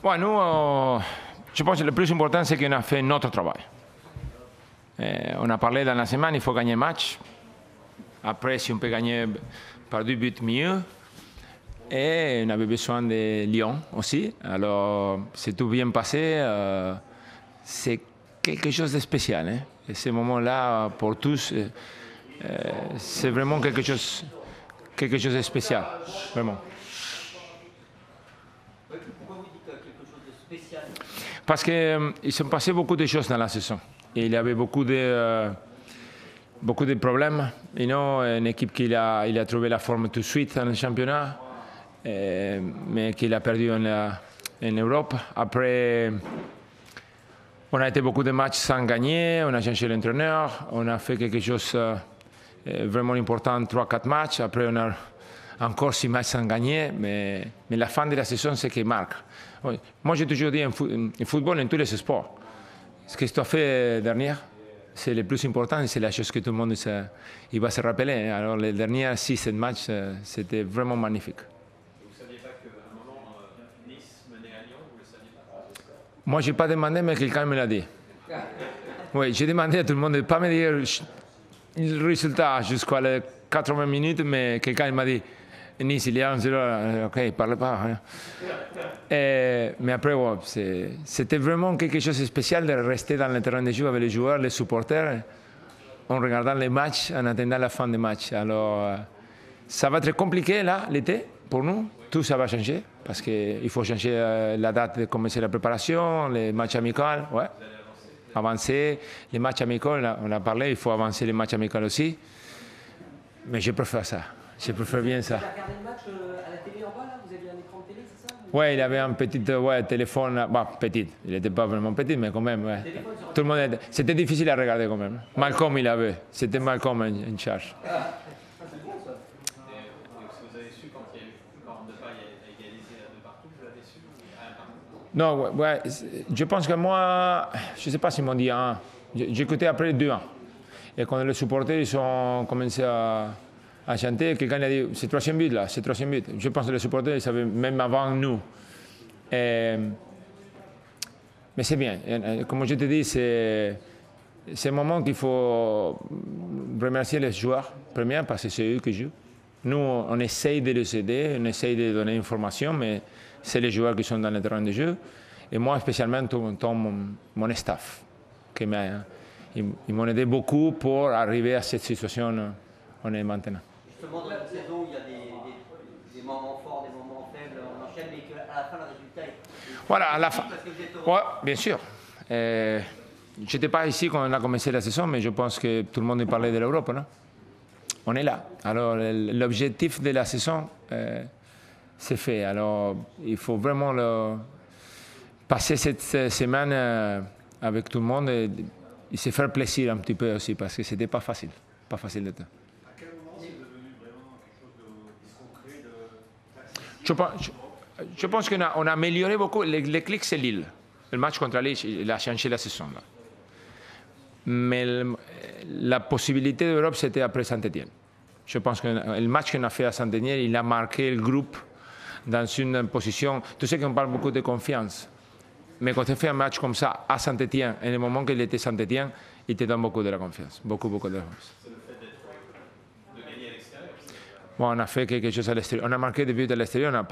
Ouais, nous, je pense que le plus important, c'est qu'on a fait notre travail. On a parlé dans la semaine, il faut gagner le match. Après, si on peut gagner par 2 buts, mieux. Et on avait besoin de Lyon aussi. Alors, c'est tout bien passé. C'est quelque chose de spécial. Hein. Et ce moment-là, pour tous, c'est vraiment quelque chose de spécial. Vraiment. Pourquoi vous dites quelque chose de spécial? Parce qu'il s'est passé beaucoup de choses dans la saison. Et il y avait beaucoup de problèmes. Une équipe qui a trouvé la forme tout de suite dans le championnat, mais qu'il a perdu en Europe. Après, on a été beaucoup de matchs sans gagner, on a changé l'entraîneur, on a fait quelque chose vraiment important, 3-4 matchs. Après, on a encore 6 matchs sans gagner, mais la fin de la saison, c'est ce qui marque. Moi, j'ai toujours dit en football, en tous les sports, ce que tu as fait dernier, c'est le plus important et c'est la chose que tout le monde il va se rappeler. Alors, les derniers 6-7 matchs, c'était vraiment magnifique. Vous ne saviez pas qu'à un moment, Nice menait à Lyon, vous ne le saviez pas? Moi, je n'ai pas demandé, mais quelqu'un me l'a dit. Oui, j'ai demandé à tout le monde de ne pas me dire le résultat jusqu'à les 80 minutes, mais quelqu'un m'a dit Nice, il y a un 0, ok, il ne parle pas. Hein. Mais après, ouais, c'était vraiment quelque chose de spécial de rester dans le terrain de jeu avec les joueurs, les supporters, en regardant les matchs, en attendant la fin des matchs. Alors, ça va être compliqué là, l'été, pour nous. Tout ça va changer, parce qu'il faut changer la date de commencer la préparation, les matchs amicaux, ouais. Avancer, les matchs amicaux, on a parlé, il faut avancer les matchs amicaux aussi. Mais je préfère ça. Je préfère bien ça. Vous avez regardé le match à la télé en bas, là? Vous aviez un écran de télé, c'est ça? Oui, il avait un petit téléphone, bon, petit, il n'était pas vraiment petit, mais quand même, ouais. Tout le monde c'était difficile à regarder quand même. Malcolm, il avait, c'était Malcolm en charge. Et vous avez su quand Depay a égalisé à 2 partout, vous l'avez su? Non, ouais, je pense que moi, je ne sais pas s'ils m'ont dit 1. J'écoutais après 2-1. Et quand les supporters ils ont commencé à chanter, quelqu'un a dit c'est 3e but là, c'est 3e but. Je pense que les supporters ils savaient même avant nous. Mais c'est bien. Comme je te dis, c'est un moment qu'il faut remercier les joueurs, premièrement parce que c'est eux qui jouent. Nous, on essaye de les aider, on essaye de donner information, mais c'est les joueurs qui sont dans le terrain de jeu. Et moi, spécialement, mon staff, ils m'ont aidé beaucoup pour arriver à cette situation où on est maintenant. Justement, dans une saison où il y a des moments forts, des moments faibles, on enchaîne, mais qu'à la fin, le résultat est... Voilà, à la fin. Parce que vous êtes heureux. Oui, bien sûr. Je n'étais pas ici quand on a commencé la saison, mais je pense que tout le monde parlait de l'Europe, non? On est là. Alors, l'objectif de la saison, c'est fait. Alors, il faut vraiment passer cette semaine avec tout le monde et se faire plaisir un petit peu aussi, parce que ce n'était pas facile. Pas facile de temps. À quel moment c'est devenu vraiment quelque chose de concret? Je pense qu'on a amélioré beaucoup. Le clic, c'est Lille. Le match contre Lille, il a changé la saison. Là. Mais la possibilité d'Europe, c'était après Saint-Étienne. Je pense que le match qu'on a fait à Saint-Étienne, il a marqué le groupe dans une position... Tu sais qu'on parle beaucoup de confiance. Mais quand tu fais un match comme ça à Saint-Étienne, et le moment qu'il était Saint-Étienne, il te donne beaucoup de la confiance. Beaucoup de la confiance. C'est le fait de gagner à l'extérieur? Bon, on a fait quelque chose à l'extérieur. On a marqué des buts à l'extérieur.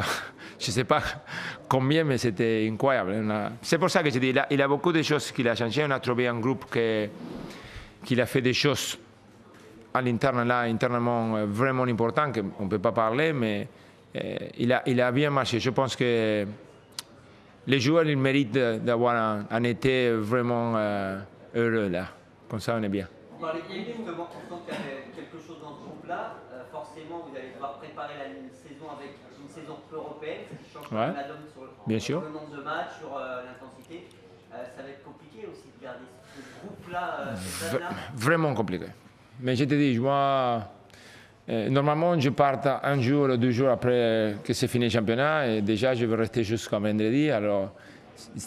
Je ne sais pas combien, mais c'était incroyable. C'est pour ça que je dis, il a beaucoup de choses qu'il a changé. On a trouvé un groupe qui a fait des choses à l'interne, là, internement, vraiment importantes, qu'on ne peut pas parler, mais il a bien marché. Je pense que les joueurs, ils méritent d'avoir un été vraiment heureux, là. Comme ça, on est bien. Vous parlez justement, on sent qu'il y avait quelque chose dans ce groupe-là. Forcément, vous allez devoir préparer la saison avec une saison européenne, ce qui change la donne sur le nombre de matchs, sur l'intensité. Ça va être compliqué aussi de garder ce groupe-là, cette là. Vraiment compliqué. Mais je te dis, moi, normalement, je pars un jour ou 2 jours après que c'est fini le championnat et déjà, je vais rester jusqu'à vendredi. Alors,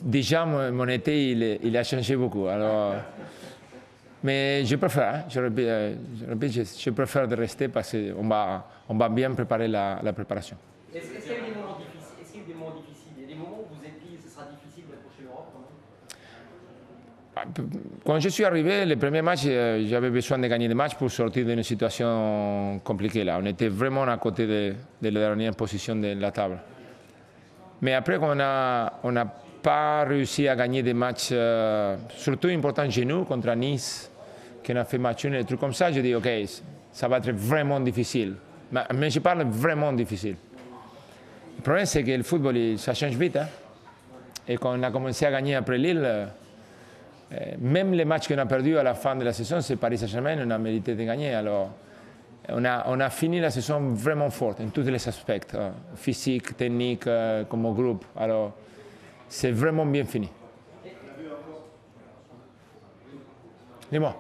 déjà, mon été, il a changé beaucoup. Alors, mais je préfère, hein, je préfère de rester parce qu'on va bien préparer la préparation. Est-ce qu'il y a eu des moments difficiles? Il y a des moments où vous êtes dit, sera difficile d'approcher l'Europe quand même? Quand je suis arrivé, les premiers matchs, j'avais besoin de gagner des matchs pour sortir d'une situation compliquée. Là. On était vraiment à côté de la dernière position de la table. Mais après, on n'a pas réussi à gagner des matchs, surtout importants chez nous, contre Nice, qu'on a fait match nul, des trucs comme ça, je dis, OK, ça va être vraiment difficile. Mais je parle vraiment difficile. Le problème, c'est que le football, ça change vite. Hein? Et quand on a commencé à gagner après Lille, même les matchs qu'on a perdus à la fin de la saison, c'est Paris Saint-Germain, on a mérité de gagner. Alors, on a fini la saison vraiment forte, en tous les aspects, physique, technique, comme groupe. Alors, c'est vraiment bien fini. Dis-moi.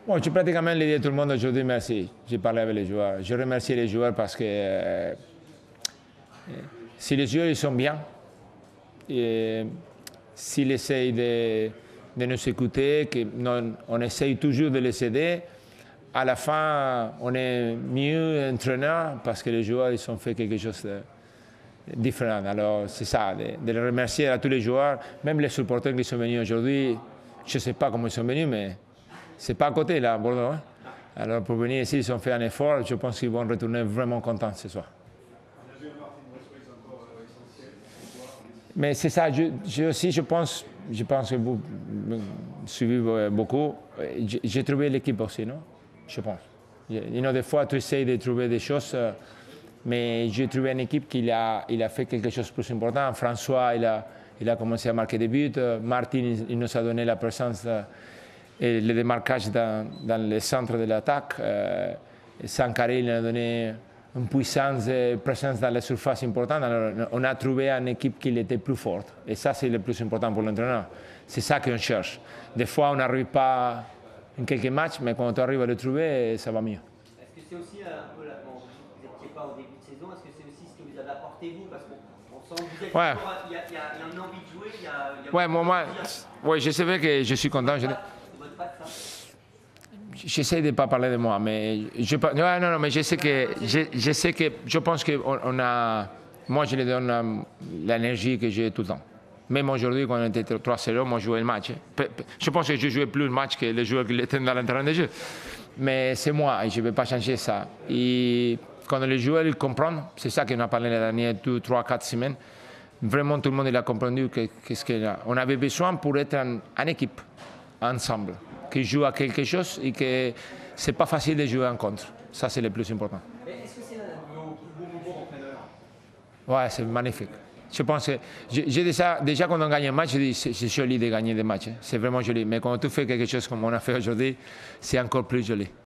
Bon, j'ai pratiquement dit à tout le monde aujourd'hui merci. J'ai parlé avec les joueurs. Je remercie les joueurs parce que si les joueurs ils sont bien, et s'ils essayent de nous écouter, on essaye toujours de les aider, à la fin, on est mieux entraîneur parce que les joueurs ils ont fait quelque chose de différent. Alors, c'est ça, de les remercier à tous les joueurs, même les supporters qui sont venus aujourd'hui. Je ne sais pas comment ils sont venus, mais c'est pas à côté, là, à Bordeaux. Hein? Alors, pour venir ici, ils ont fait un effort. Je pense qu'ils vont retourner vraiment contents ce soir. Mais c'est ça, je pense que vous suivez beaucoup. J'ai trouvé l'équipe aussi, non? Je pense. Des fois, tu essaies de trouver des choses, mais j'ai trouvé une équipe qui a fait quelque chose de plus important. François, il a commencé à marquer des buts. Martin, il nous a donné la présence et le démarquage dans le centre de l'attaque. Sankaré, il a donné une puissance et présence dans la surface importante. Alors, on a trouvé une équipe qui était plus forte. Et ça, c'est le plus important pour l'entraîneur. C'est ça qu'on cherche. Des fois, on n'arrive pas en quelques matchs, mais quand on arrive à le trouver, ça va mieux. Est-ce que c'est aussi un peu, bon, vous n'étiez pas au début de saison, est-ce que c'est aussi ce que vous avez apporté vous? Parce qu'on sent que vous êtes toujours, il y a une envie de jouer, moi, je savais que je suis content. C'est votre patte, ça? J'essaie de ne pas parler de moi, mais mais je sais que je pense que moi je lui donne l'énergie que j'ai tout le temps. Même aujourd'hui, quand on était 3-0, moi je jouais le match. Je pense que je jouais plus le match que les joueurs qui étaient dans le terrain de jeu. Mais c'est moi et je ne vais pas changer ça. Et quand les joueurs ils comprennent, c'est ça qu'on a parlé les dernières 2, 3, 4 semaines, vraiment tout le monde il a compris qu'on avait besoin pour être en équipe, ensemble. Qui joue à quelque chose et que c'est pas facile de jouer en contre. Ça, c'est le plus important. Est-ce que c'est un bon niveau d'entraîneur? Ouais, c'est magnifique. Je pense que déjà quand on gagne un match, je dis c'est joli de gagner des matchs. C'est vraiment joli. Mais quand tu fais quelque chose comme on a fait aujourd'hui, c'est encore plus joli.